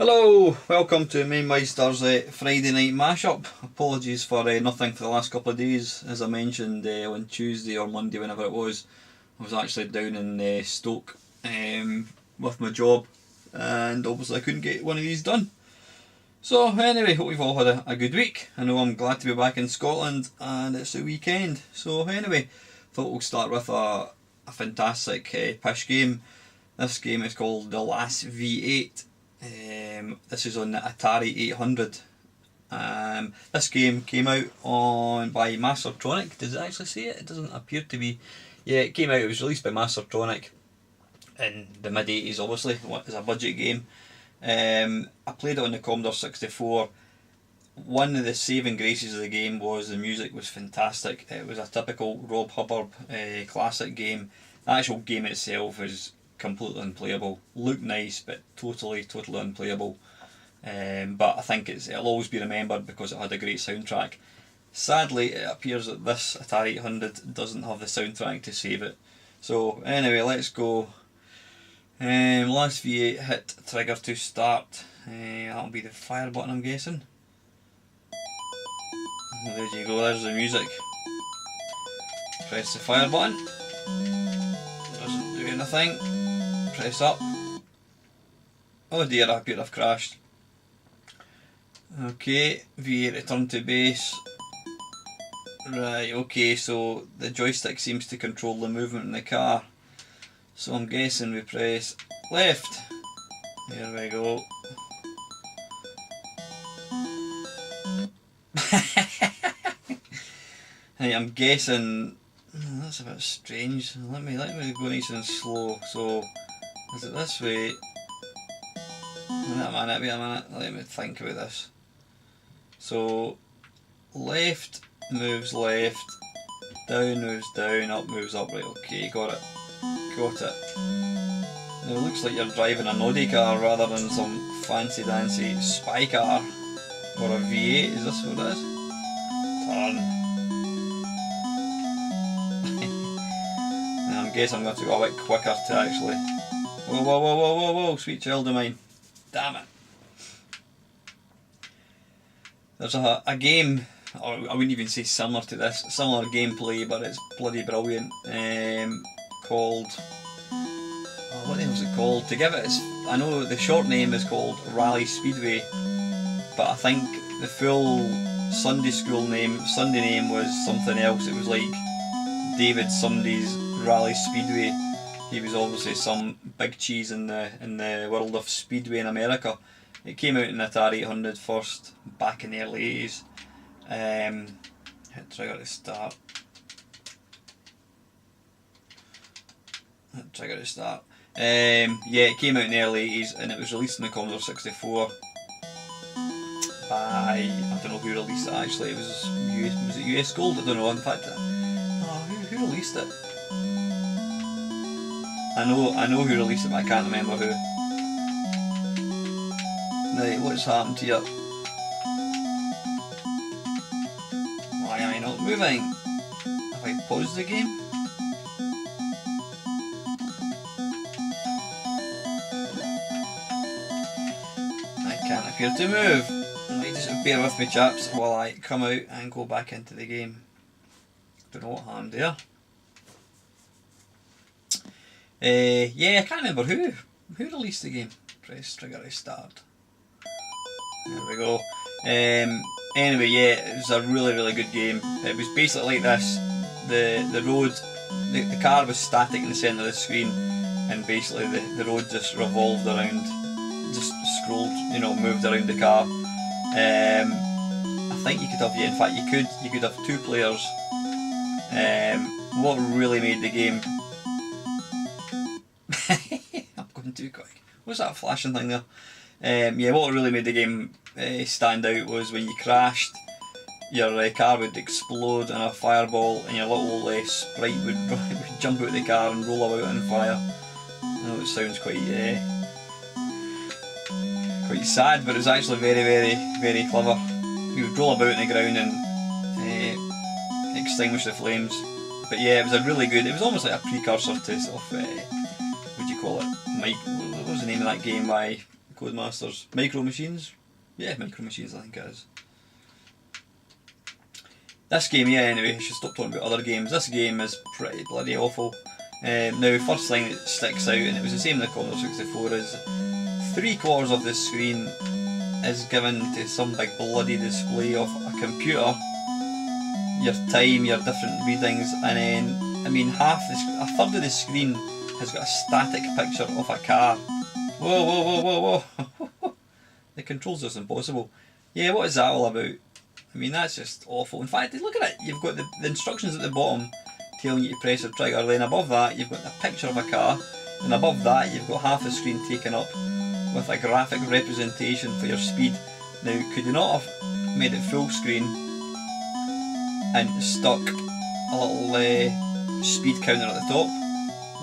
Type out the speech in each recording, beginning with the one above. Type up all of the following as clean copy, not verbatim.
Hello, welcome to Mamemeister's Friday night mashup. Apologies for nothing for the last couple of days. As I mentioned on Tuesday or Monday, whenever it was, I was actually down in Stoke with my job, and obviously I couldn't get one of these done. So anyway, hope you've all had a good week. I know I'm glad to be back in Scotland and it's the weekend. So anyway, thought we'll start with a fantastic pish game. This game is called The Last V8. This is on the Atari 800. This game came out by Mastertronic. Does it actually say it? It doesn't appear to be. Yeah, it came out. It was released by Mastertronic in the mid-80s, obviously. It's a budget game. I played it on the Commodore 64. One of the saving graces of the game was the music was fantastic. It was a typical Rob Hubbard classic game. The actual game itself is completely unplayable. Looked nice, but totally unplayable. But I think it'll always be remembered because it had a great soundtrack. Sadly, it appears that this Atari 800 doesn't have the soundtrack to save it. So anyway, let's go. Last V8, hit trigger to start. That'll be the fire button, I'm guessing. There you go, there's the music. Press the fire button. Doesn't do anything. Press up. Oh dear, I appear to have crashed. Okay, V8 return to base. Right, okay, so the joystick seems to control the movement in the car. So I'm guessing we press left. There we go. Hey, I'm guessing that's a bit strange. Let me go nice and slow. So is it this way? Wait a minute. Let me think about this. So left moves left, down moves down, up moves up. Right, okay, got it. Now it looks like you're driving an Audi car rather than some fancy dancy spy car or a V8. Is this what it is? Turn. I guess I'm going to go a bit quicker to actually. Whoa, sweet child of mine. Damn it. There's a game, or I wouldn't even say similar to this, similar gameplay, but it's bloody brilliant, called, what the hell is it called? To give it I know the short name is called Rally Speedway, but I think the full Sunday name was something else. It was like David Sunday's Rally Speedway. He was obviously some big cheese in the world of speedway in America. It came out in Atari 800 first, back in the early 80s. Hit trigger to start. Yeah, it came out in the early 80s and it was released in the Commodore 64 by, I don't know who released it actually. It was it US Gold? I don't know. In fact, who released it? I know who released it, but I can't remember who. Right, what's happened here? Why am I not moving? Have I paused the game? I can't appear to move. Right, just bear with me, chaps, while I come out and go back into the game. Don't know what happened there. Yeah, I can't remember who released the game. Press trigger to start. There we go. Anyway, yeah, it was a really good game. It was basically like this. The road, the car was static in the centre of the screen, and basically the road just revolved around, just scrolled, moved around the car. I think you could have, in fact you could have two players. What really made the game I'm going too quick. What's that flashing thing there? Yeah, what really made the game stand out was when you crashed, your car would explode in a fireball and your little sprite would jump out of the car and roll about on fire. I know it sounds quite sad, but it was actually very clever. You would roll about on the ground and extinguish the flames. But yeah, it was it was almost like a precursor to sort of, what do you call it? What was the name of that game by Codemasters. Micro Machines? Yeah, Micro Machines I think it is. This game, yeah, anyway, I should stop talking about other games. This game is pretty bloody awful. Now, first thing that sticks out, and it was the same in the Commodore 64, is 3/4 of the screen is given to some big bloody display of a computer, your time, your different readings, and then, I mean, a third of the screen has got a static picture of a car. Whoa, whoa, whoa, whoa, whoa. The controls are impossible. Yeah, what is that all about? I mean, that's just awful. In fact, look at it. You've got the instructions at the bottom telling you to press the trigger. Then above that, you've got the picture of a car. And above that, you've got half the screen taken up with a graphic representation for your speed. Now, could you not have made it full screen and stuck a little speed counter at the top?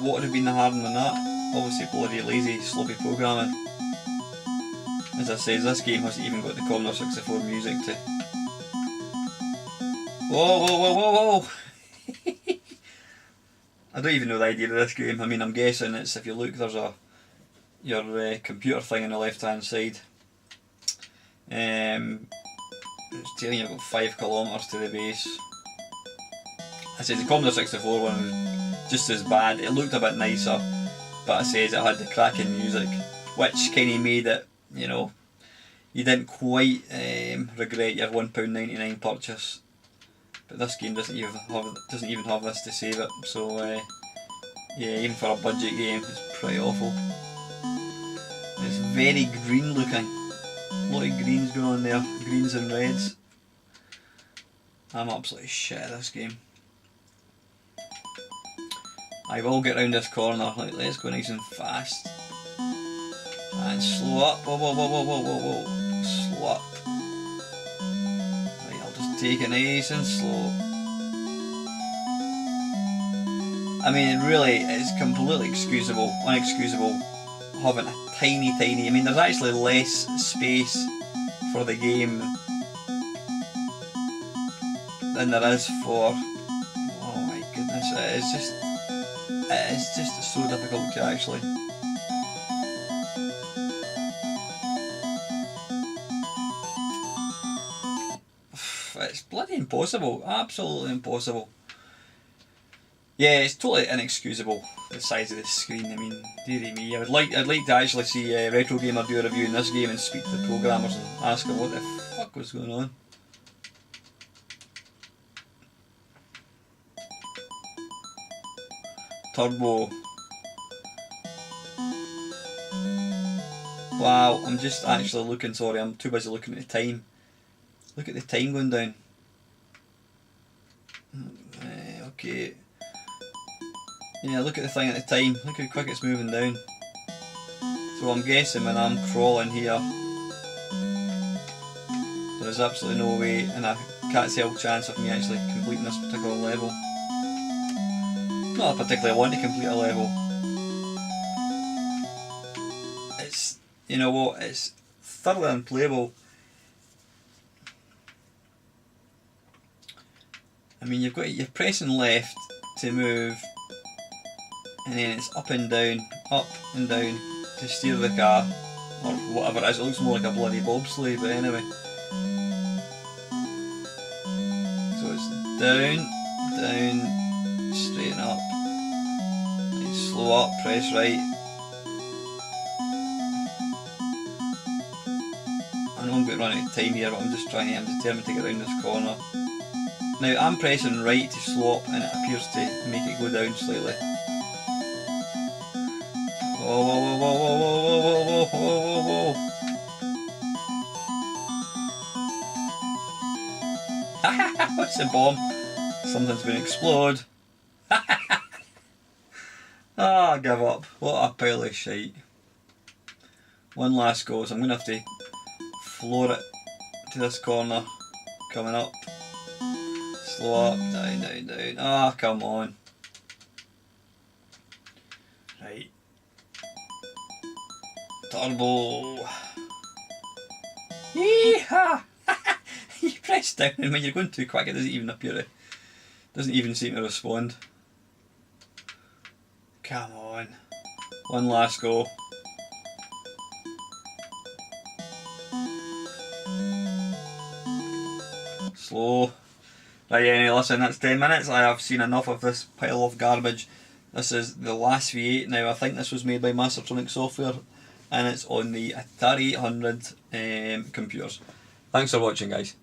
What would have been the harm than that? Obviously bloody lazy, sloppy programming. As I said, this game hasn't even got the Commodore 64 music to... Whoa, whoa, whoa, whoa, whoa! I don't even know the idea of this game. I mean, I'm guessing it's, if you look, there's your computer thing on the left hand side. It's telling you I've got 5 kilometres to the base. I said the Commodore 64 one was just as bad. It looked a bit nicer, but I said it had the cracking music, which kind of made it, you know, you didn't quite regret your £1.99 purchase. But this game doesn't even have this to save it, so yeah, even for a budget game, it's pretty awful. It's very green looking. A lot of greens going on there, greens and reds. I'm absolutely shit at this game. I will get round this corner. Let's go nice and fast. And slow up. Whoa, whoa, whoa, whoa, whoa, whoa, whoa. Slow up. Right, I'll just take it nice and slow. I mean, really, it's completely unexcusable having a tiny, I mean, there's actually less space for the game than there is for... Oh my goodness, it is just so difficult to actually... It's bloody impossible, absolutely impossible. Yeah, it's totally inexcusable, the size of the screen. I mean, dearie me, I'd like to actually see Retro Gamer do a review in this game and speak to the programmers and ask them what the fuck was going on. Turbo. Wow, I'm just actually looking, sorry, I'm too busy looking at the time. Look at the time going down. Okay. Yeah, look at the thing at the time. Look how quick it's moving down. So I'm guessing when I'm crawling here, there's absolutely no way, and I can't see a chance of me actually completing this particular level. Not that I particularly want to complete a level. It's, you know what, it's thoroughly unplayable. I mean, you're pressing left to move, and then it's up and down to steer the car, or whatever it is. It looks more like a bloody bobsleigh, but anyway. So it's down, straighten up, and slow up, press right. I know I'm going to run out of time here, but I'm determined to get around this corner. Now I'm pressing right to slow up, and it appears to make it go down slightly. Whoa, whoa, whoa, whoa, whoa, whoa, whoa, whoa, whoa, whoa. What's the bomb? Something's going to explode. Ah, give up. What a pile of shite. One last go, so I'm going to have to floor it to this corner. Coming up. Slow up, down. Ah, come on. Right. Turbo. Yeehaw! You press down, and when you're going too quick, it doesn't even appear. Doesn't even seem to respond. Come on. One last go. Slow. Right, anyway, listen, that's 10 minutes. I have seen enough of this pile of garbage. This is the last V8 now. I think this was made by Mastertronic software, and it's on the Atari 800 computers. Thanks for watching, guys.